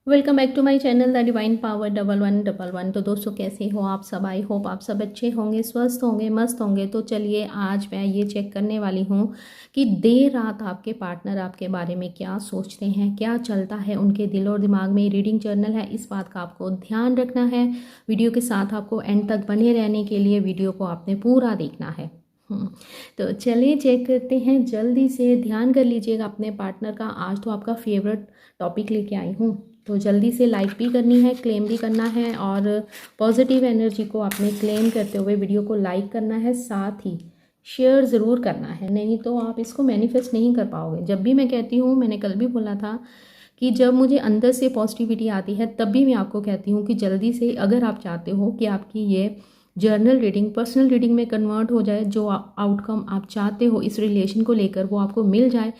Welcome back to my channel the divine power 1111। तो दोस्तों कैसे हो आप सब। आई होप आप सब अच्छे होंगे, स्वस्थ होंगे, मस्त होंगे। तो चलिए आज मैं ये चेक करने वाली हूँ कि देर रात आपके पार्टनर आपके बारे में क्या सोचते हैं, क्या चलता है उनके दिल और दिमाग में। रीडिंग जर्नल है, इस बात का आपको ध्यान रखना है। वीडियो के साथ आपको एंड तक बने रहने के लिए वीडियो को आपने पूरा देखना है। तो चलिए चेक करते हैं जल्दी से। ध्यान कर लीजिएगा अपने पार्टनर का। आज तो आपका फेवरेट टॉपिक लेके आई हूँ, तो जल्दी से लाइक भी करनी है, क्लेम भी करना है। और पॉजिटिव एनर्जी को आपने क्लेम करते हुए वीडियो को लाइक करना है, साथ ही शेयर ज़रूर करना है, नहीं तो आप इसको मैनिफेस्ट नहीं कर पाओगे। जब भी मैं कहती हूँ, मैंने कल भी बोला था कि जब मुझे अंदर से पॉजिटिविटी आती है तब भी मैं आपको कहती हूँ कि जल्दी से, अगर आप चाहते हो कि आपकी ये जर्नल रीडिंग पर्सनल रीडिंग में कन्वर्ट हो जाए, जो आउटकम आप चाहते हो इस रिलेशन को लेकर वो आपको मिल जाए,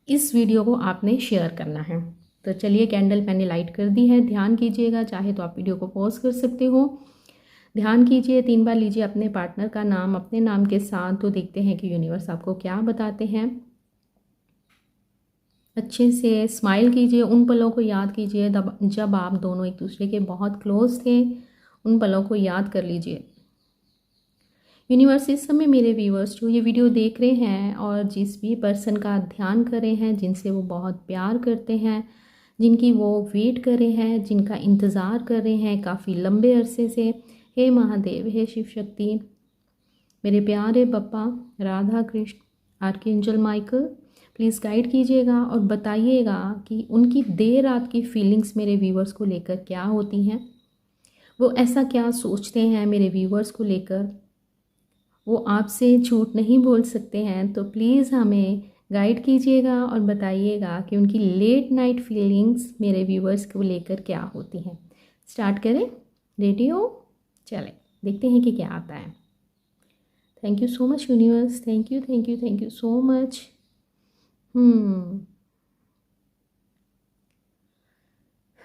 इस वीडियो को आपने शेयर करना है। तो चलिए, कैंडल मैंने लाइट कर दी है। ध्यान कीजिएगा, चाहे तो आप वीडियो को पॉज कर सकते हो। ध्यान कीजिए, 3 बार लीजिए अपने पार्टनर का नाम अपने नाम के साथ। तो देखते हैं कि यूनिवर्स आपको क्या बताते हैं। अच्छे से स्माइल कीजिए, उन पलों को याद कीजिए जब आप दोनों एक दूसरे के बहुत क्लोज थे। उन पलों को याद कर लीजिए। यूनिवर्स, इस समय मेरे व्यूअर्स जो ये वीडियो देख रहे हैं और जिस भी पर्सन का ध्यान कर रहे हैं, जिनसे वो बहुत प्यार करते हैं, जिनकी वो वेट कर रहे हैं, जिनका इंतज़ार कर रहे हैं काफ़ी लंबे अरसे से, हे महादेव, हे शिव शक्ति, मेरे प्यारे पप्पा, Radha Krishna, archangel Michael, please guide कीजिएगा और बताइएगा कि उनकी देर रात की फीलिंग्स मेरे व्यूअर्स को लेकर क्या होती हैं। वो ऐसा क्या सोचते हैं मेरे व्यूअर्स को लेकर। वो आपसे झूठ नहीं बोल सकते हैं, तो प्लीज़ हमें गाइड कीजिएगा और बताइएगा कि उनकी लेट नाइट फीलिंग्स मेरे व्यूवर्स को लेकर क्या होती हैं। स्टार्ट करें, रेडी हो? चलें देखते हैं कि क्या आता है। Thank you so much universe, thank you thank you thank you so much.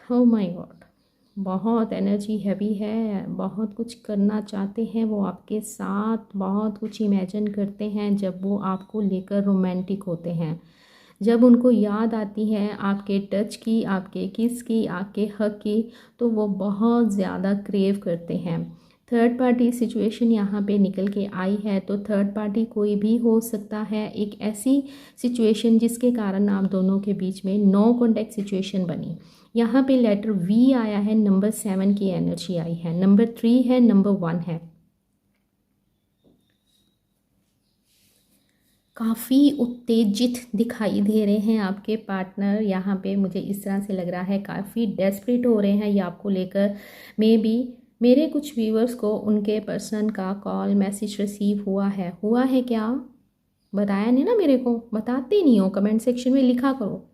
Oh my God, बहुत एनर्जी हैवी है, बहुत कुछ करना चाहते हैं वो आपके साथ, बहुत कुछ इमेजिन करते हैं जब वो आपको लेकर रोमांटिक होते हैं। जब उनको याद आती है आपके टच की, आपके किस की, आपके हक की, तो वो बहुत ज़्यादा क्रेव करते हैं। थर्ड पार्टी सिचुएशन यहाँ पे निकल के आई है, तो थर्ड पार्टी कोई भी हो सकता है। एक ऐसी सिचुएशन जिसके कारण आप दोनों के बीच में नो कॉन्टैक्ट सिचुएशन बनी। यहाँ पे लेटर वी आया है, नंबर 7 की एनर्जी आई है, नंबर 3 है, नंबर 1 है। काफ़ी उत्तेजित दिखाई दे रहे हैं आपके पार्टनर। यहाँ पे मुझे इस तरह से लग रहा है काफ़ी डेस्परेट हो रहे हैं ये आपको लेकर। मे बी मेरे कुछ व्यूअर्स को उनके पर्सन का कॉल मैसेज रिसीव हुआ है क्या? बताया नहीं ना मेरे को, बताते नहीं हो, कमेंट सेक्शन में लिखा करो।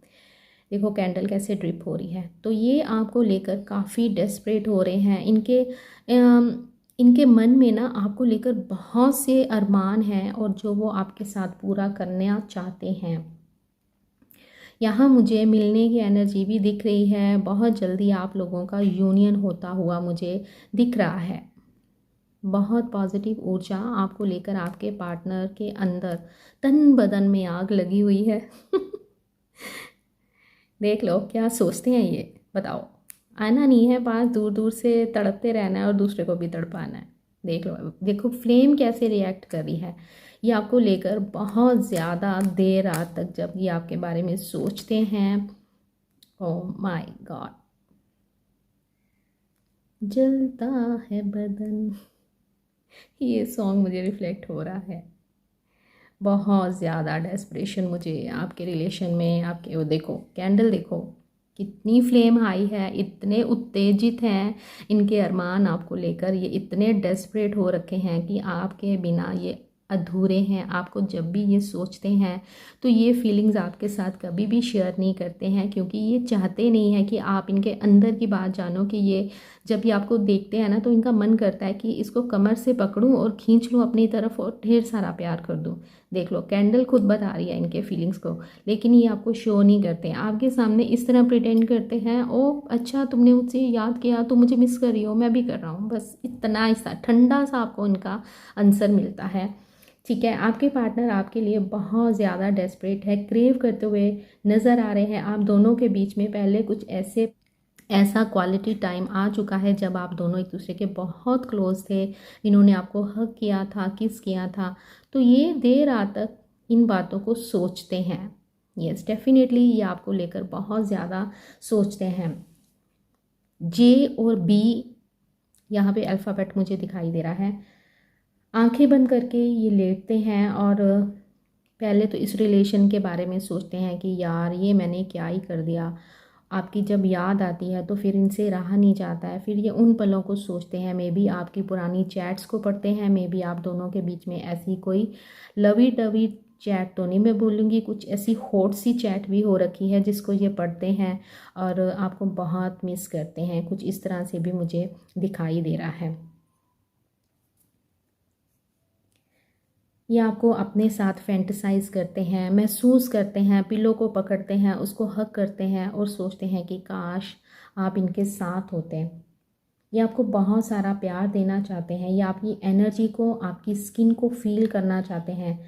देखो कैंडल कैसे ड्रिप हो रही है, तो ये आपको लेकर काफ़ी डेस्परेट हो रहे हैं। इनके मन में ना आपको लेकर बहुत से अरमान हैं और जो वो आपके साथ पूरा करना चाहते हैं। यहाँ मुझे मिलने की एनर्जी भी दिख रही है। बहुत जल्दी आप लोगों का यूनियन होता हुआ मुझे दिख रहा है। बहुत पॉजिटिव ऊर्जा आपको लेकर आपके पार्टनर के अंदर तन बदन में आग लगी हुई है। देख लो क्या सोचते हैं ये, बताओ। आना नहीं है पास, दूर दूर से तड़पते रहना है और दूसरे को भी तड़पाना है। देख लो, देखो फ्लेम कैसे रिएक्ट कर रही है। ये आपको लेकर बहुत ज़्यादा देर रात तक जब ये आपके बारे में सोचते हैं, ओह माय गॉड, जलता है बदन, ये सॉन्ग मुझे रिफ्लेक्ट हो रहा है। बहुत ज़्यादा डेस्परेशन मुझे आपके रिलेशन में, आपके वो देखो कैंडल, देखो कितनी फ्लेम हाई है, इतने उत्तेजित हैं इनके अरमान आपको लेकर। ये इतने डेस्परेट हो रखे हैं कि आपके बिना ये अधूरे हैं। आपको जब भी ये सोचते हैं तो ये फीलिंग्स आपके साथ कभी भी शेयर नहीं करते हैं, क्योंकि ये चाहते नहीं हैं कि आप इनके अंदर की बात जानो। कि ये जब ये आपको देखते हैं ना, तो इनका मन करता है कि इसको कमर से पकड़ूं और खींच लूं अपनी तरफ और ढेर सारा प्यार कर दूं। देख लो कैंडल खुद बता रही है इनके फीलिंग्स को, लेकिन ये आपको शो नहीं करते हैं। आपके सामने इस तरह प्रिटेंड करते हैं, ओ अच्छा तुमने मुझसे याद किया, तुम मुझे मिस कर रही हो, मैं भी कर रहा हूँ, बस इतना ऐसा ठंडा सा आपको इनका आंसर मिलता है। ठीक है, आपके पार्टनर आपके लिए बहुत ज़्यादा डेस्परेट है, क्रेव करते हुए नज़र आ रहे हैं। आप दोनों के बीच में पहले कुछ ऐसे ऐसा क्वालिटी टाइम आ चुका है जब आप दोनों एक दूसरे के बहुत क्लोज थे, इन्होंने आपको हग किया था, किस किया था, तो ये देर रात तक इन बातों को सोचते हैं। यस, डेफिनेटली ये आपको लेकर बहुत ज़्यादा सोचते हैं। जे और बी, यहाँ पे अल्फ़ाबेट मुझे दिखाई दे रहा है। आंखें बंद करके ये लेटते हैं और पहले तो इस रिलेशन के बारे में सोचते हैं कि यार ये मैंने क्या ही कर दिया। आपकी जब याद आती है तो फिर इनसे रहा नहीं जाता है, फिर ये उन पलों को सोचते हैं। मे बी आपकी पुरानी चैट्स को पढ़ते हैं, मे बी आप दोनों के बीच में ऐसी कोई लवी डवी चैट तो नहीं मैं बोलूँगी, कुछ ऐसी हॉट सी चैट भी हो रखी है जिसको ये पढ़ते हैं और आपको बहुत मिस करते हैं। कुछ इस तरह से भी मुझे दिखाई दे रहा है। ये आपको अपने साथ फैंटसाइज करते हैं, महसूस करते हैं, पिलो को पकड़ते हैं, उसको हग करते हैं और सोचते हैं कि काश आप इनके साथ होते। ये आपको बहुत सारा प्यार देना चाहते हैं, ये आपकी एनर्जी को, आपकी स्किन को फील करना चाहते हैं।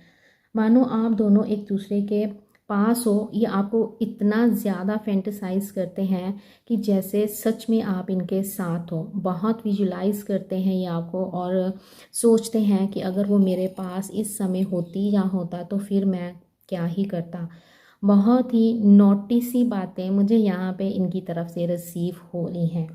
मानो आप दोनों एक दूसरे के पास हो, ये आपको इतना ज़्यादा फैंटसाइज करते हैं कि जैसे सच में आप इनके साथ हो। बहुत विजुलाइज करते हैं ये आपको और सोचते हैं कि अगर वो मेरे पास इस समय होती या होता तो फिर मैं क्या ही करता। बहुत ही नोटी सी बातें मुझे यहाँ पे इनकी तरफ से रिसीव हो रही हैं।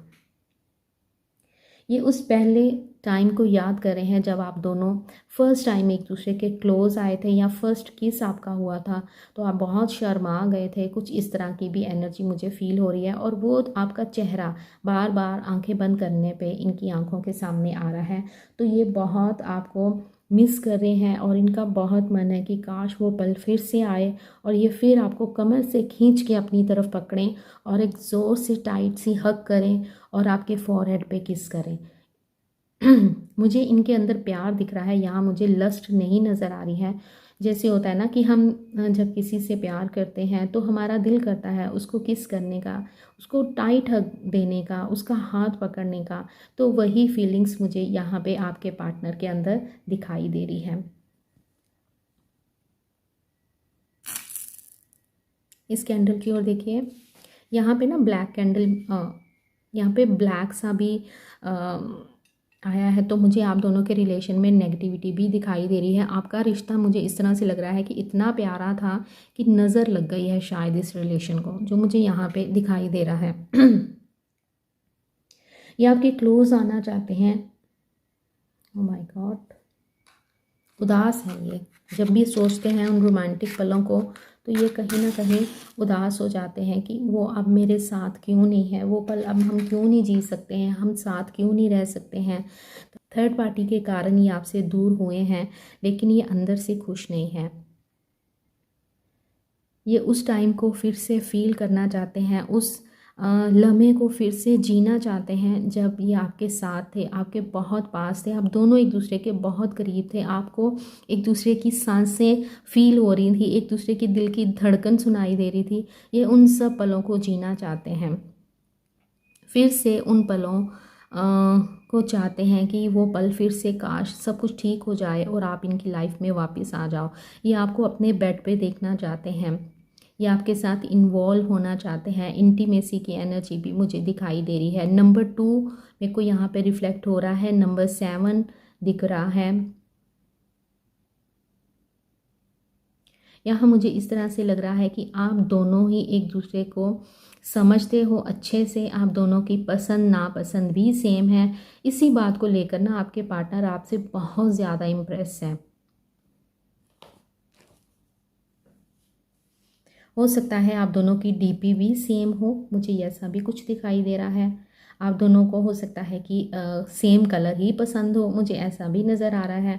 ये उस पहले टाइम को याद कर रहे हैं जब आप दोनों फर्स्ट टाइम एक दूसरे के क्लोज आए थे या फर्स्ट किस आपका हुआ था, तो आप बहुत शर्मा गए थे। कुछ इस तरह की भी एनर्जी मुझे फील हो रही है और वो आपका चेहरा बार बार आंखें बंद करने पे इनकी आंखों के सामने आ रहा है। तो ये बहुत आपको मिस कर रहे हैं और इनका बहुत मन है कि काश वो पल फिर से आए और ये फिर आपको कमर से खींच के अपनी तरफ पकड़ें और एक ज़ोर से टाइट सी हग करें और आपके फॉरहेड पे किस करें। मुझे इनके अंदर प्यार दिख रहा है, यहाँ मुझे लस्ट नहीं नज़र आ रही है। जैसे होता है ना कि हम जब किसी से प्यार करते हैं तो हमारा दिल करता है उसको किस करने का, उसको टाइट हग देने का, उसका हाथ पकड़ने का। तो वही फीलिंग्स मुझे यहाँ पे आपके पार्टनर के अंदर दिखाई दे रही है। इस कैंडल की ओर देखिए, यहाँ पे ना ब्लैक कैंडल, यहाँ पे ब्लैक सा भी आया है। तो मुझे आप दोनों के रिलेशन में नेगेटिविटी भी दिखाई दे रही है। आपका रिश्ता मुझे इस तरह से लग रहा है कि इतना प्यारा था कि नज़र लग गई है शायद इस रिलेशन को, जो मुझे यहाँ पे दिखाई दे रहा है। ये आपके क्लोज आना चाहते हैं। ओह माय गॉड, उदास है ये। जब भी सोचते हैं उन रोमांटिक पलों को तो ये कहीं ना कहीं उदास हो जाते हैं कि वो अब मेरे साथ क्यों नहीं है, वो पल अब हम क्यों नहीं जी सकते हैं, हम साथ क्यों नहीं रह सकते हैं। थर्ड पार्टी के कारण ये आपसे दूर हुए हैं, लेकिन ये अंदर से खुश नहीं है। ये उस टाइम को फिर से फील करना चाहते हैं, उस लम्हे को फिर से जीना चाहते हैं जब ये आपके साथ थे, आपके बहुत पास थे, आप दोनों एक दूसरे के बहुत करीब थे। आपको एक दूसरे की सांसें फील हो रही थी, एक दूसरे की दिल की धड़कन सुनाई दे रही थी। ये उन सब पलों को जीना चाहते हैं, फिर से उन पलों को चाहते हैं कि वो पल फिर से काश सब कुछ ठीक हो जाए और आप इनकी लाइफ में वापस आ जाओ। ये आपको अपने बेड पे देखना चाहते हैं, ये आपके साथ इन्वॉल्व होना चाहते हैं। इंटीमेसी की एनर्जी भी मुझे दिखाई दे रही है। नंबर 2 मेरे को यहाँ पे रिफ्लेक्ट हो रहा है, नंबर 7 दिख रहा है। यहाँ मुझे इस तरह से लग रहा है कि आप दोनों ही एक दूसरे को समझते हो अच्छे से, आप दोनों की पसंद नापसंद भी सेम है। इसी बात को लेकर ना आपके पार्टनर आपसे बहुत ज़्यादा इम्प्रेस है। हो सकता है आप दोनों की डीपी भी सेम हो, मुझे ऐसा भी कुछ दिखाई दे रहा है। आप दोनों को हो सकता है कि सेम कलर ही पसंद हो, मुझे ऐसा भी नज़र आ रहा है।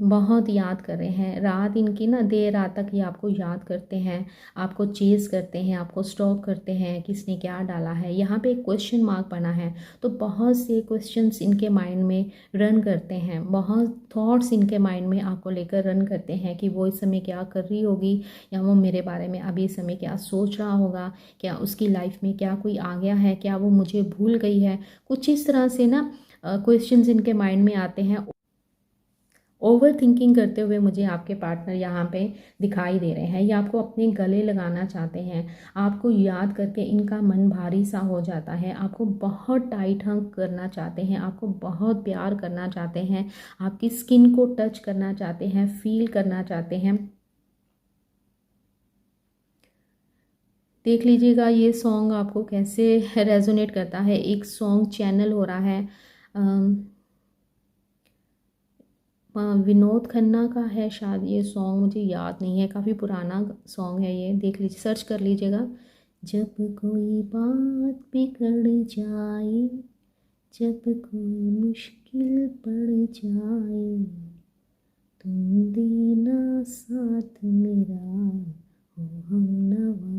बहुत याद कर रहे हैं, रात इनकी ना देर रात तक ये आपको याद करते हैं, आपको चेज़ करते हैं, आपको स्टॉक करते हैं किसने क्या डाला है। यहाँ पे एक क्वेश्चन मार्क बना है, तो बहुत से क्वेश्चंस इनके माइंड में रन करते हैं, बहुत थॉट्स इनके माइंड में आपको लेकर रन करते हैं कि वो इस समय क्या कर रही होगी, या वो मेरे बारे में अभी इस समय क्या सोच रहा होगा, क्या उसकी लाइफ में क्या कोई आ गया है, क्या वो मुझे भूल गई है। कुछ इस तरह से ना क्वेश्चंस इनके माइंड में आते हैं ओवर थिंकिंग करते हुए मुझे आपके पार्टनर यहाँ पे दिखाई दे रहे हैं। ये आपको अपने गले लगाना चाहते हैं, आपको याद करके इनका मन भारी सा हो जाता है, आपको बहुत टाइट हग करना चाहते हैं, आपको बहुत प्यार करना चाहते हैं, आपकी स्किन को टच करना चाहते हैं, फील करना चाहते हैं। देख लीजिएगा ये सॉन्ग आपको कैसे रेजोनेट करता है। एक सॉन्ग चैनल हो रहा है, विनोद खन्ना का है शायद ये सॉन्ग, मुझे याद नहीं है, काफ़ी पुराना सॉन्ग है ये, देख लीजिए, सर्च कर लीजिएगा। जब कोई बात बिगड़ जाए, जब कोई मुश्किल पड़ जाए, तुम देना साथ मेरा हो हमनवा।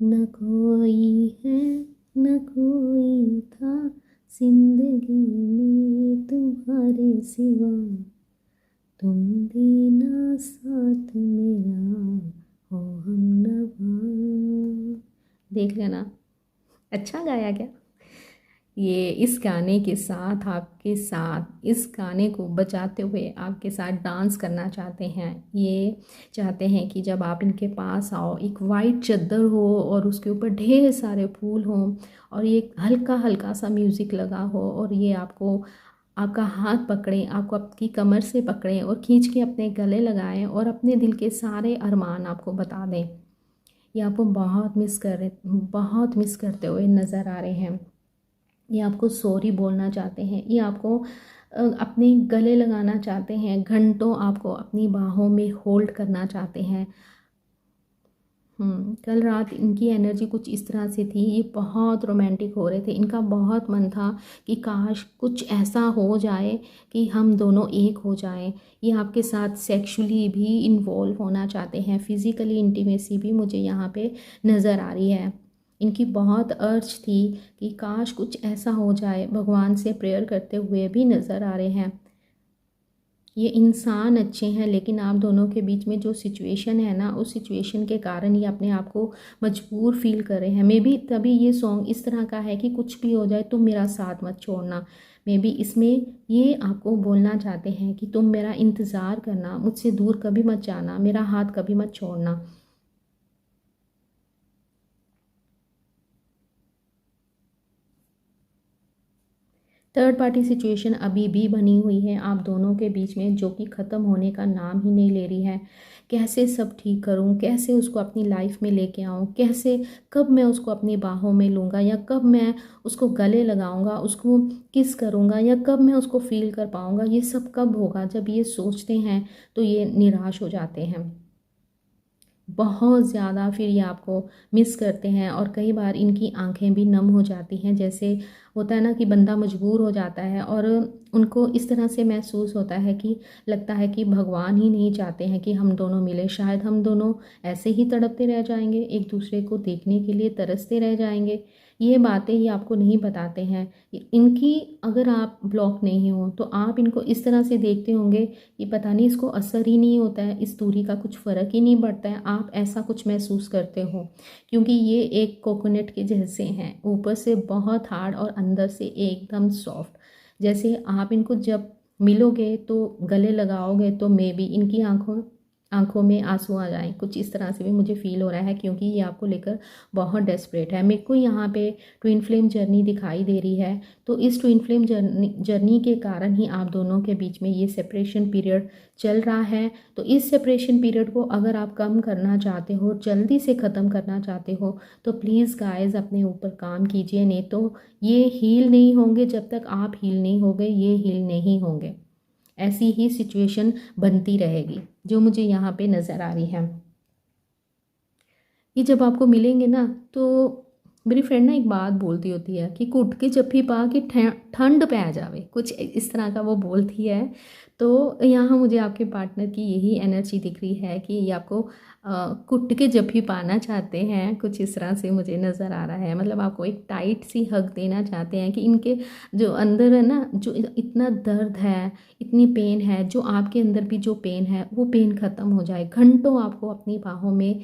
न कोई है न कोई था जिंदगी में तुम्हारे सिवा, तुम देना साथ मेरा हो हमनवा। देख लेना, अच्छा गाया क्या? ये इस गाने के साथ आपके साथ इस गाने को बजाते हुए आपके साथ डांस करना चाहते हैं। ये चाहते हैं कि जब आप इनके पास आओ, एक वाइट चादर हो और उसके ऊपर ढेर सारे फूल हों और ये हल्का हल्का सा म्यूज़िक लगा हो और ये आपको आपका हाथ पकड़ें, आपको आपकी कमर से पकड़ें और खींच के अपने गले लगाएं और अपने दिल के सारे अरमान आपको बता दें। ये आपको बहुत मिस करते हुए नज़र आ रहे हैं। ये आपको सॉरी बोलना चाहते हैं, ये आपको अपने गले लगाना चाहते हैं, घंटों आपको अपनी बाहों में होल्ड करना चाहते हैं। कल रात इनकी एनर्जी कुछ इस तरह से थी, ये बहुत रोमांटिक हो रहे थे, इनका बहुत मन था कि काश कुछ ऐसा हो जाए कि हम दोनों एक हो जाएं। ये आपके साथ सेक्सुअली भी इन्वॉल्व होना चाहते हैं, फिज़िकली इंटीमेसी भी मुझे यहाँ पे नज़र आ रही है। इनकी बहुत अर्ज थी कि काश कुछ ऐसा हो जाए, भगवान से प्रेयर करते हुए भी नज़र आ रहे हैं। ये इंसान अच्छे हैं, लेकिन आप दोनों के बीच में जो सिचुएशन है ना, उस सिचुएशन के कारण ये अपने आप को मजबूर फील कर रहे हैं। मे बी तभी ये सॉन्ग इस तरह का है कि कुछ भी हो जाए तुम मेरा साथ मत छोड़ना। मे बी इसमें ये आपको बोलना चाहते हैं कि तुम मेरा इंतज़ार करना, मुझसे दूर कभी मत जाना, मेरा हाथ कभी मत छोड़ना। थर्ड पार्टी सिचुएशन अभी भी बनी हुई है आप दोनों के बीच में, जो कि ख़त्म होने का नाम ही नहीं ले रही है। कैसे सब ठीक करूं, कैसे उसको अपनी लाइफ में लेके आऊं, कैसे कब मैं उसको अपनी बाहों में लूँगा या कब मैं उसको गले लगाऊंगा, उसको किस करूंगा या कब मैं उसको फील कर पाऊंगा, ये सब कब होगा। जब ये सोचते हैं तो ये निराश हो जाते हैं बहुत ज़्यादा, फिर ये आपको मिस करते हैं और कई बार इनकी आंखें भी नम हो जाती हैं। जैसे होता है ना कि बंदा मजबूर हो जाता है और उनको इस तरह से महसूस होता है कि लगता है कि भगवान ही नहीं चाहते हैं कि हम दोनों मिले, शायद हम दोनों ऐसे ही तड़पते रह जाएंगे, एक दूसरे को देखने के लिए तरसते रह जाएंगे। ये बातें ये आपको नहीं बताते हैं। इनकी अगर आप ब्लॉक नहीं हो तो आप इनको इस तरह से देखते होंगे कि पता नहीं इसको असर ही नहीं होता है, इस दूरी का कुछ फ़र्क ही नहीं पड़ता है, आप ऐसा कुछ महसूस करते हो। क्योंकि ये एक कोकोनट के जैसे हैं, ऊपर से बहुत हार्ड और अंदर से एकदम सॉफ्ट। जैसे आप इनको जब मिलोगे तो गले लगाओगे तो मे बी इनकी आंखों में आंसू आ जाएं, कुछ इस तरह से भी मुझे फील हो रहा है, क्योंकि ये आपको लेकर बहुत डेस्परेट है। मेरे को यहाँ पे ट्विन फ्लेम जर्नी दिखाई दे रही है, तो इस ट्विन फ्लेम जर्नी के कारण ही आप दोनों के बीच में ये सेपरेशन पीरियड चल रहा है। तो इस सेपरेशन पीरियड को अगर आप कम करना चाहते हो, जल्दी से ख़त्म करना चाहते हो, तो प्लीज़ गाइस अपने ऊपर काम कीजिए, नहीं तो ये हील नहीं होंगे। जब तक आप हील नहीं होंगे ये हील नहीं होंगे, ऐसी ही सिचुएशन बनती रहेगी जो मुझे यहाँ पे नज़र आ रही है। ये जब आपको मिलेंगे ना, तो मेरी फ्रेंड ना एक बात बोलती होती है कि कुट के जफ्फी पा के ठंड पै जावे, कुछ इस तरह का वो बोलती है। तो यहाँ मुझे आपके पार्टनर की यही एनर्जी दिख रही है कि ये आपको कुट के जफ्फी पाना चाहते हैं, कुछ इस तरह से मुझे नज़र आ रहा है। मतलब आपको एक टाइट सी हग देना चाहते हैं कि इनके जो अंदर है ना, जो इतना दर्द है, इतनी पेन है, जो आपके अंदर भी जो पेन है वो पेन ख़त्म हो जाए। घंटों आपको अपनी बाहों में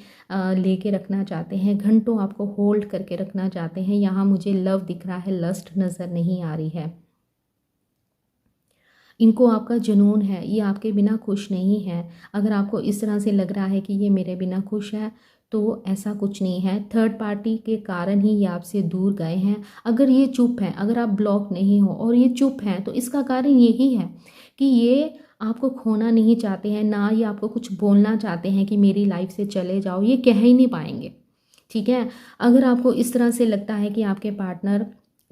लेके रखना चाहते हैं, घंटों आपको होल्ड करके रखना चाहते हैं। यहाँ मुझे लव दिख रहा है, लस्ट नज़र नहीं आ रही है। इनको आपका जुनून है, ये आपके बिना खुश नहीं है। अगर आपको इस तरह से लग रहा है कि ये मेरे बिना खुश है, तो ऐसा कुछ नहीं है। थर्ड पार्टी के कारण ही ये आपसे दूर गए हैं। अगर ये चुप हैं, अगर आप ब्लॉक नहीं हो और ये चुप हैं, तो इसका कारण यही है कि ये आपको खोना नहीं चाहते हैं, ना ये आपको कुछ बोलना चाहते हैं कि मेरी लाइफ से चले जाओ, ये कह ही नहीं पाएंगे। ठीक है। अगर आपको इस तरह से लगता है कि आपके पार्टनर,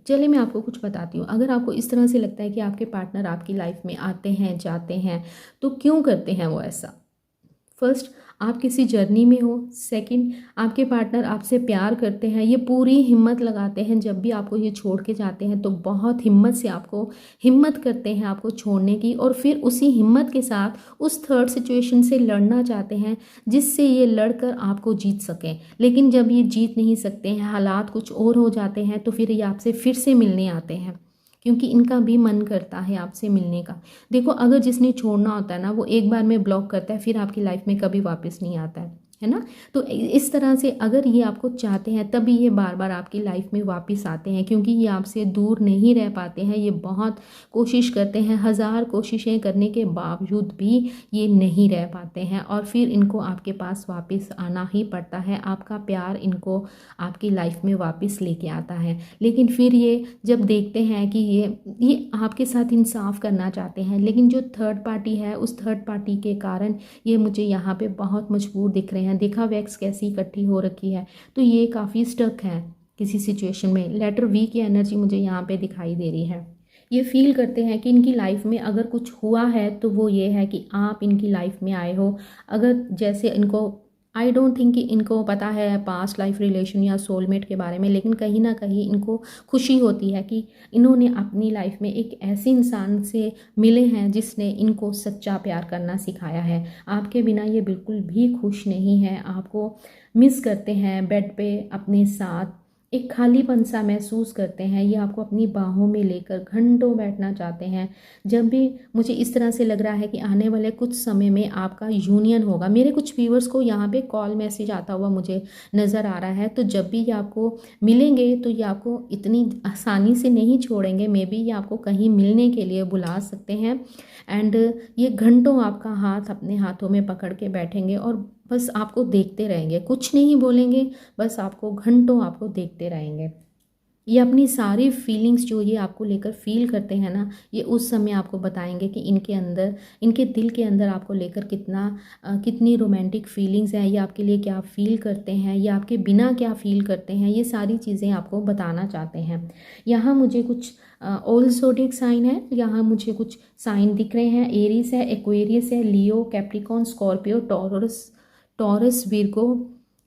चलिए मैं आपको कुछ बताती हूँ, अगर आपको इस तरह से लगता है कि आपके पार्टनर आपकी लाइफ में आते हैं जाते हैं, तो क्यों करते हैं वो ऐसा? फर्स्ट, आप किसी जर्नी में हो। सेकंड, आपके पार्टनर आपसे प्यार करते हैं, ये पूरी हिम्मत लगाते हैं जब भी आपको ये छोड़ के जाते हैं, तो बहुत हिम्मत से आपको हिम्मत करते हैं आपको छोड़ने की, और फिर उसी हिम्मत के साथ उस थर्ड सिचुएशन से लड़ना चाहते हैं, जिससे ये लड़कर आपको जीत सकें। लेकिन जब ये जीत नहीं सकते हैं, हालात कुछ और हो जाते हैं, तो फिर ये आपसे फिर से मिलने आते हैं, क्योंकि इनका भी मन करता है आपसे मिलने का। देखो, अगर जिसने छोड़ना होता है ना, वो एक बार में ब्लॉक करता है, फिर आपकी लाइफ में कभी वापस नहीं आता है ना। तो इस तरह से अगर ये आपको चाहते हैं, तभी ये बार बार आपकी लाइफ में वापस आते हैं, क्योंकि ये आपसे दूर नहीं रह पाते हैं। ये बहुत कोशिश करते हैं, 1000 कोशिशें करने के बावजूद भी ये नहीं रह पाते हैं, और फिर इनको आपके पास वापस आना ही पड़ता है। आपका प्यार इनको आपकी लाइफ में वापस लेके आता है। लेकिन फिर ये जब देखते हैं कि ये आपके साथ इंसाफ करना चाहते हैं, लेकिन जो थर्ड पार्टी है, उस थर्ड पार्टी के कारण ये मुझे यहाँ पे बहुत मजबूर दिख रहे हैं। देखा वैक्स कैसी इकट्ठी हो रखी है, तो ये काफ़ी स्टक है किसी सिचुएशन में। लेटर वी की एनर्जी मुझे यहाँ पे दिखाई दे रही है। ये फील करते हैं कि इनकी लाइफ में अगर कुछ हुआ है, तो वो ये है कि आप इनकी लाइफ में आए हो। अगर जैसे इनको, आई डोंट थिंक कि इनको पता है पास्ट लाइफ रिलेशन या सोलमेट के बारे में, लेकिन कहीं ना कहीं इनको खुशी होती है कि इन्होंने अपनी लाइफ में एक ऐसे इंसान से मिले हैं जिसने इनको सच्चा प्यार करना सिखाया है। आपके बिना ये बिल्कुल भी खुश नहीं है, आपको मिस करते हैं बेड पे अपने साथ, एक खालीपन सा महसूस करते हैं। ये आपको अपनी बाहों में लेकर घंटों बैठना चाहते हैं। जब भी मुझे इस तरह से लग रहा है कि आने वाले कुछ समय में आपका यूनियन होगा, मेरे कुछ व्यूअर्स को यहाँ पे कॉल मैसेज आता हुआ मुझे नज़र आ रहा है, तो जब भी ये आपको मिलेंगे, तो ये आपको इतनी आसानी से नहीं छोड़ेंगे। मे बी ये आपको कहीं मिलने के लिए बुला सकते हैं, एंड ये घंटों आपका हाथ अपने हाथों में पकड़ के बैठेंगे और बस आपको देखते रहेंगे, कुछ नहीं बोलेंगे, बस आपको घंटों आपको देखते रहेंगे। ये अपनी सारी फीलिंग्स जो ये आपको लेकर फील करते हैं ना, ये उस समय आपको बताएंगे कि इनके अंदर, इनके दिल के अंदर आपको लेकर कितनी रोमांटिक फीलिंग्स हैं, ये आपके लिए क्या फील करते हैं, ये आपके बिना क्या फील करते हैं, ये सारी चीज़ें आपको बताना चाहते हैं। यहाँ मुझे कुछ ऑल ज़ोडिएक साइन है, यहाँ मुझे कुछ साइन दिख रहे हैं। एरीज है, एक्वेरियस है, लियो, कैप्रिकॉन, स्कॉर्पियो, टॉरस, विर्गो,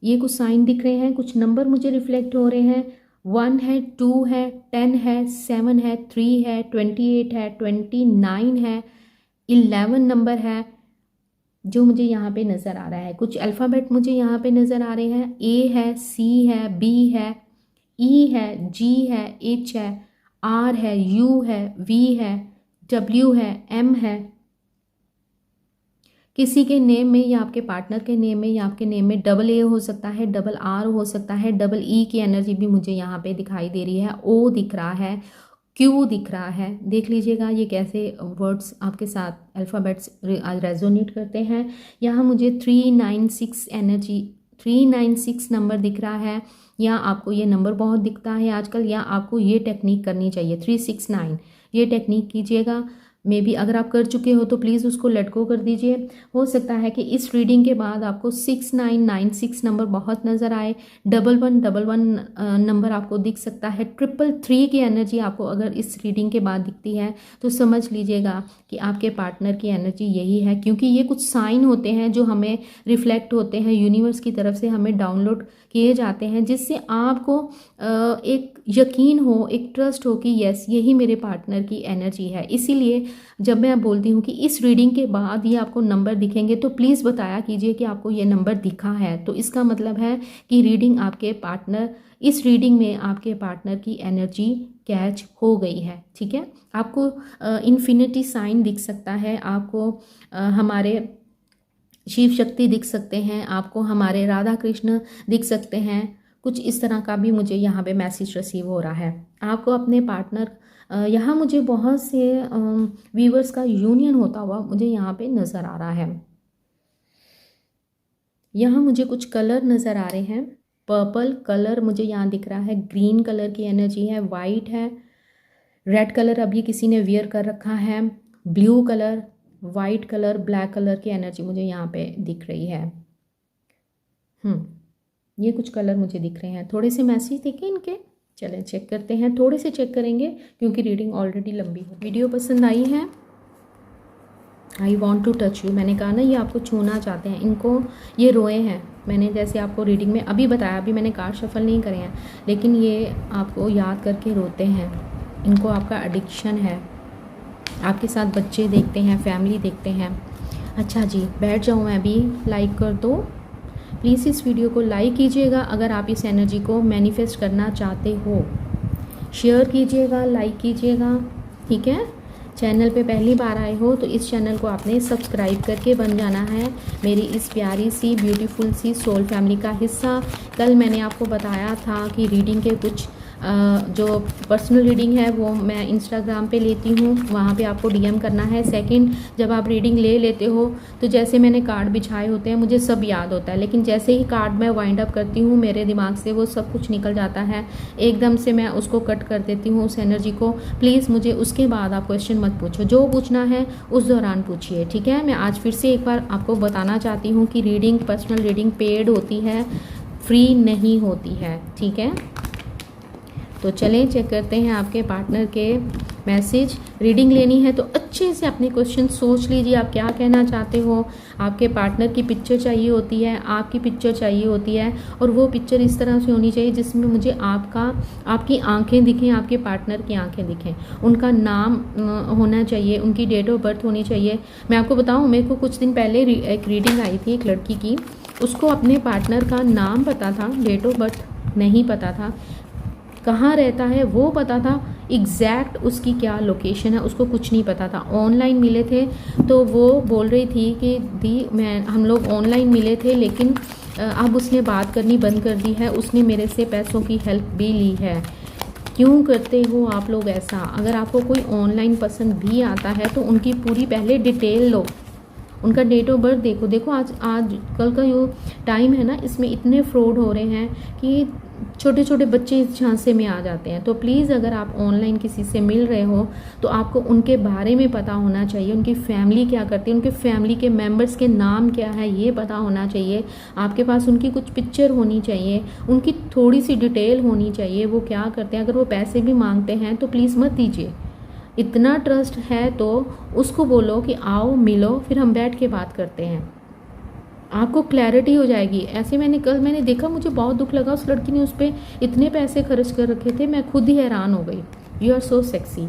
ये कुछ साइन दिख रहे हैं। कुछ नंबर मुझे रिफ्लेक्ट हो रहे हैं। 1 है, 2 है, 10 है, 7 है, 3 है, 28 है, 29 है, 11 नंबर है जो मुझे यहाँ पे नज़र आ रहा है। कुछ अल्फ़ाबेट मुझे यहाँ पे नज़र आ रहे हैं। ए है, सी है, बी है, ई है, जी है, एच है, आर है, यू है, वी है, डब्ल्यू है, एम है। किसी के नेम में या आपके पार्टनर के नेम में या आपके नेम में डबल ए हो सकता है, डबल आर हो सकता है, डबल ई की एनर्जी भी मुझे यहाँ पे दिखाई दे रही है। ओ दिख रहा है, क्यू दिख रहा है। देख लीजिएगा ये कैसे वर्ड्स आपके साथ अल्फ़ाबेट्स रेजोनेट करते हैं। यहाँ मुझे 396 एनर्जी, 396 नंबर दिख रहा है। या आपको ये नंबर बहुत दिखता है आजकल, या आपको ये टेक्निक करनी चाहिए 369, ये टेक्निक कीजिएगा। मे बी अगर आप कर चुके हो तो प्लीज़ उसको लेट गो कर दीजिए। हो सकता है कि इस रीडिंग के बाद आपको 6996 नंबर बहुत नज़र आए। 1111 नंबर आपको दिख सकता है। 333 की एनर्जी आपको अगर इस रीडिंग के बाद दिखती है, तो समझ लीजिएगा कि आपके पार्टनर की एनर्जी यही है, क्योंकि ये कुछ साइन होते हैं जो हमें रिफ्लेक्ट होते हैं, यूनिवर्स की तरफ से हमें डाउनलोड किए जाते हैं, जिससे आपको एक यकीन हो, एक ट्रस्ट हो कि यस यही मेरे पार्टनर की एनर्जी है। इसीलिए जब मैं बोलती हूँ कि इस रीडिंग के बाद ये आपको नंबर दिखेंगे, तो प्लीज़ बताया कीजिए कि आपको ये नंबर दिखा है। तो इसका मतलब है कि रीडिंग आपके पार्टनर, इस रीडिंग में आपके पार्टनर की एनर्जी कैच हो गई है। ठीक है, आपको इन्फिनिटी साइन दिख सकता है, आपको हमारे शिव शक्ति दिख सकते हैं, आपको हमारे राधा कृष्ण दिख सकते हैं। कुछ इस तरह का भी मुझे यहाँ पे मैसेज रिसीव हो रहा है। आपको अपने पार्टनर यहाँ मुझे बहुत से व्यूवर्स का यूनियन होता हुआ मुझे यहाँ पे नज़र आ रहा है। यहाँ मुझे कुछ कलर नज़र आ रहे हैं। पर्पल कलर मुझे यहाँ दिख रहा है, ग्रीन कलर की एनर्जी है, वाइट है, रेड कलर अभी किसी ने वियर कर रखा है, blue colour, white colour, black colour की एनर्जी मुझे यहाँ पे दिख रही है। ये कुछ कलर मुझे दिख रहे हैं। थोड़े से मैसेज देखें इनके, चलें चेक करते हैं, थोड़े से चेक करेंगे क्योंकि रीडिंग ऑलरेडी लंबी है। वीडियो पसंद आई है? I want to touch you, मैंने कहा ना ये आपको छूना चाहते हैं। इनको ये रोए हैं, मैंने जैसे आपको रीडिंग में अभी बताया, अभी मैंने कार्ड शफल नहीं करे हैं, लेकिन ये आपको याद करके रोते हैं। इनको आपका एडिक्शन है, आपके साथ बच्चे देखते हैं, फैमिली देखते हैं। अच्छा जी, बैठ जाऊँ मैं भी, लाइक कर दो प्लीज़। इस वीडियो को लाइक कीजिएगा अगर आप इस एनर्जी को मैनिफेस्ट करना चाहते हो, शेयर कीजिएगा, लाइक कीजिएगा, ठीक है। चैनल पे पहली बार आए हो तो इस चैनल को आपने सब्सक्राइब करके बन जाना है मेरी इस प्यारी सी ब्यूटीफुल सी सोल फैमिली का हिस्सा। कल मैंने आपको बताया था कि रीडिंग के कुछ जो पर्सनल रीडिंग है वो मैं इंस्टाग्राम पे लेती हूँ, वहाँ पे आपको डीएम करना है। सेकंड, जब आप रीडिंग ले लेते हो तो जैसे मैंने कार्ड बिछाए होते हैं मुझे सब याद होता है, लेकिन जैसे ही कार्ड मैं वाइंड अप करती हूँ मेरे दिमाग से वो सब कुछ निकल जाता है, एकदम से मैं उसको कट कर देती हूँ उस एनर्जी को। प्लीज़ मुझे उसके बाद आप क्वेश्चन मत पूछो, जो पूछना है उस दौरान पूछिए, ठीक है। मैं आज फिर से एक बार आपको बताना चाहती हूँ कि रीडिंग, पर्सनल रीडिंग पेड होती है, फ्री नहीं होती है, ठीक है। तो चलें चेक करते हैं आपके पार्टनर के मैसेज। रीडिंग लेनी है तो अच्छे से अपने क्वेश्चन सोच लीजिए, आप क्या कहना चाहते हो। आपके पार्टनर की पिक्चर चाहिए होती है, आपकी पिक्चर चाहिए होती है, और वो पिक्चर इस तरह से होनी चाहिए जिसमें मुझे आपकी आंखें दिखें, आपके पार्टनर की आंखें दिखें, उनका नाम होना चाहिए, उनकी डेट ऑफ बर्थ होनी चाहिए। मैं आपको बताऊँ, मेरे को कुछ दिन पहले एक रीडिंग आई थी एक लड़की की, उसको अपने पार्टनर का नाम पता था, डेट ऑफ बर्थ नहीं पता था, कहाँ रहता है वो पता था, एग्जैक्ट उसकी क्या लोकेशन है उसको कुछ नहीं पता था। ऑनलाइन मिले थे तो वो बोल रही थी कि हम लोग ऑनलाइन मिले थे, लेकिन अब उसने बात करनी बंद कर दी है, उसने मेरे से पैसों की हेल्प भी ली है। क्यों करते हो आप लोग ऐसा? अगर आपको कोई ऑनलाइन पसंद भी आता है तो उनकी पूरी पहले डिटेल लो, उनका डेट ऑफ बर्थ देखो। आज कल का जो टाइम है ना, इसमें इतने फ्रॉड हो रहे हैं कि छोटे छोटे बच्चे इस झांसे में आ जाते हैं। तो प्लीज़ अगर आप ऑनलाइन किसी से मिल रहे हो तो आपको उनके बारे में पता होना चाहिए, उनकी फैमिली क्या करती है, उनके फैमिली के मेंबर्स के नाम क्या है ये पता होना चाहिए, आपके पास उनकी कुछ पिक्चर होनी चाहिए, उनकी थोड़ी सी डिटेल होनी चाहिए, वो क्या करते हैं। अगर वो पैसे भी मांगते हैं तो प्लीज़ मत दीजिए। इतना ट्रस्ट है तो उसको बोलो कि आओ मिलो, फिर हम बैठ के बात करते हैं, आपको क्लैरिटी हो जाएगी। ऐसे मैंने देखा, मुझे बहुत दुख लगा, उस लड़की ने उस पर इतने पैसे खर्च कर रखे थे, मैं खुद ही हैरान हो गई। You are so sexy.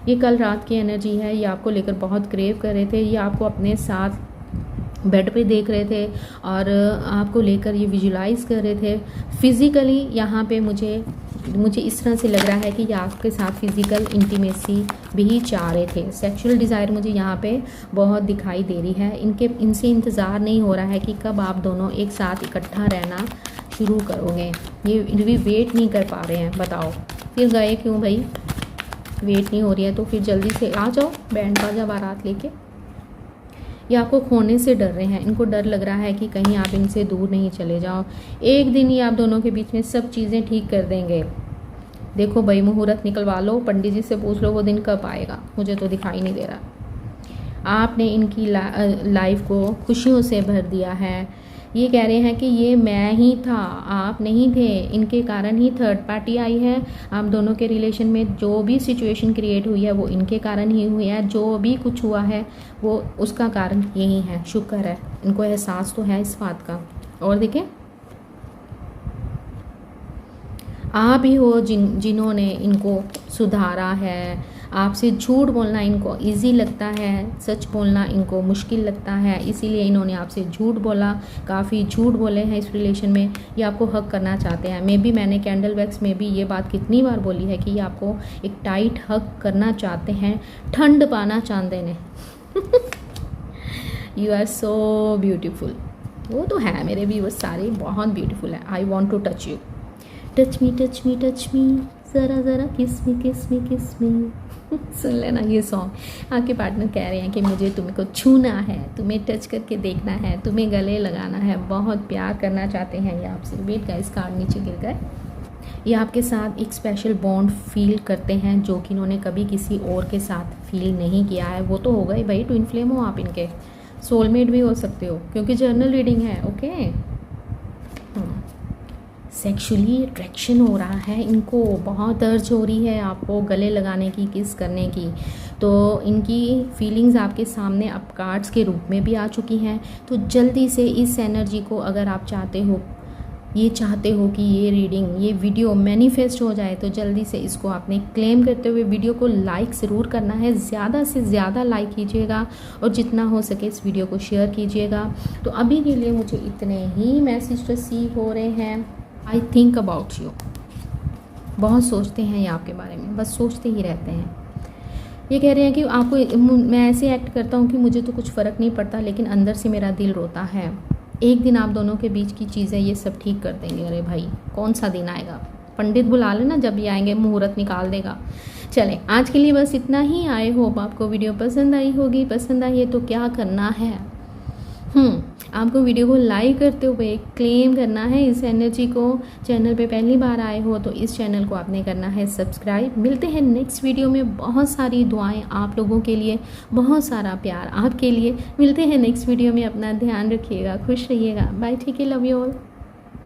ये कल रात की एनर्जी है, ये आपको लेकर बहुत क्रेव कर रहे थे, ये आपको अपने साथ बेड पे देख रहे थे और आपको लेकर ये विजुलाइज कर रहे थे। फिज़िकली यहाँ पे मुझे इस तरह से लग रहा है कि ये आपके साथ फिज़िकल इंटीमेसी भी चाह रहे थे। सेक्सुअल डिज़ायर मुझे यहाँ पे बहुत दिखाई दे रही है। इनसे इंतज़ार नहीं हो रहा है कि कब आप दोनों एक साथ इकट्ठा रहना शुरू करोगे। ये भी वेट नहीं कर पा रहे हैं, बताओ फिर गए क्यों भाई? वेट नहीं हो रही है तो फिर जल्दी से आ जाओ, बैंड बाजा बारात लेके। ये आपको खोने से डर रहे हैं, इनको डर लग रहा है कि कहीं आप इनसे दूर नहीं चले जाओ। एक दिन ही आप दोनों के बीच में सब चीज़ें ठीक कर देंगे। देखो भाई, मुहूर्त निकलवा लो, पंडित जी से पूछ लो वो दिन कब आएगा, मुझे तो दिखाई नहीं दे रहा। आपने इनकी लाइफ को खुशियों से भर दिया है। ये कह रहे हैं कि ये मैं ही था, आप नहीं थे, इनके कारण ही थर्ड पार्टी आई है। आप दोनों के रिलेशन में जो भी सिचुएशन क्रिएट हुई है वो इनके कारण ही हुई है, जो भी कुछ हुआ है वो उसका कारण यही है। शुक्र है इनको एहसास तो है इस बात का। और देखें, आप ही हो जिन्होंने इनको सुधारा है। आपसे झूठ बोलना इनको इजी लगता है, सच बोलना इनको मुश्किल लगता है, इसीलिए इन्होंने आपसे झूठ बोला, काफ़ी झूठ बोले हैं इस रिलेशन में। ये आपको हक करना चाहते हैं। मैंने कैंडल वैक्स में भी ये बात कितनी बार बोली है कि ये आपको एक टाइट हक करना चाहते हैं, ठंड पाना चाहते हैं। You are so beautiful. वो तो है, मेरे भी वो सारे बहुत ब्यूटीफुल है। I want to touch you, touch me touch me touch me, ज़रा ज़रा किस मी किस मी किस मी। सुन लेना ये सॉन्ग। आपके पार्टनर कह रहे हैं कि मुझे तुम्हें को छूना है, तुम्हें टच करके देखना है, तुम्हें गले लगाना है, बहुत प्यार करना चाहते हैं ये आपसे। वेट गाइस, कार्ड नीचे गिर गए। ये आपके साथ एक स्पेशल बॉन्ड फील करते हैं जो कि इन्होंने कभी किसी और के साथ फील नहीं किया है। वो तो होगा ही भाई, ट्विन फ्लेम हो आप इनके, सोलमेट भी हो सकते हो क्योंकि जर्नल रीडिंग है। ओके, सेक्सुअली अट्रैक्शन हो रहा है इनको, बहुत अर्ज हो रही है आपको गले लगाने की, किस करने की। तो इनकी फीलिंग्स आपके सामने अब कार्ड्स के रूप में भी आ चुकी हैं। तो जल्दी से इस एनर्जी को, अगर आप चाहते हो कि ये रीडिंग, ये वीडियो मैनिफेस्ट हो जाए, तो जल्दी से इसको आपने क्लेम करते हुए वीडियो को लाइक ज़रूर करना है। ज़्यादा से ज़्यादा लाइक कीजिएगा और जितना हो सके इस वीडियो को शेयर कीजिएगा। तो अभी के लिए मुझे इतने ही मैसेज रिसीव हो रहे हैं। आई थिंक अबाउट यू, बहुत सोचते हैं ये आपके बारे में, बस सोचते ही रहते हैं। ये कह रहे हैं कि आपको, मैं ऐसे एक्ट करता हूँ कि मुझे तो कुछ फ़र्क नहीं पड़ता, लेकिन अंदर से मेरा दिल रोता है। एक दिन आप दोनों के बीच की चीज़ें ये सब ठीक कर देंगे। अरे भाई, कौन सा दिन आएगा, पंडित बुला लेना, जब ये आएंगे मुहूर्त निकाल देगा। चलें, आज के लिए बस इतना ही। आई होप आपको वीडियो पसंद आई होगी। पसंद आई है तो क्या करना है, आपको वीडियो को लाइक करते हुए क्लेम करना है इस एनर्जी को। चैनल पे पहली बार आए हो तो इस चैनल को आपने करना है सब्सक्राइब। मिलते हैं नेक्स्ट वीडियो में। बहुत सारी दुआएं आप लोगों के लिए, बहुत सारा प्यार आपके लिए। मिलते हैं नेक्स्ट वीडियो में। अपना ध्यान रखिएगा, खुश रहिएगा। बाय, ठीक है, लव यू ऑल।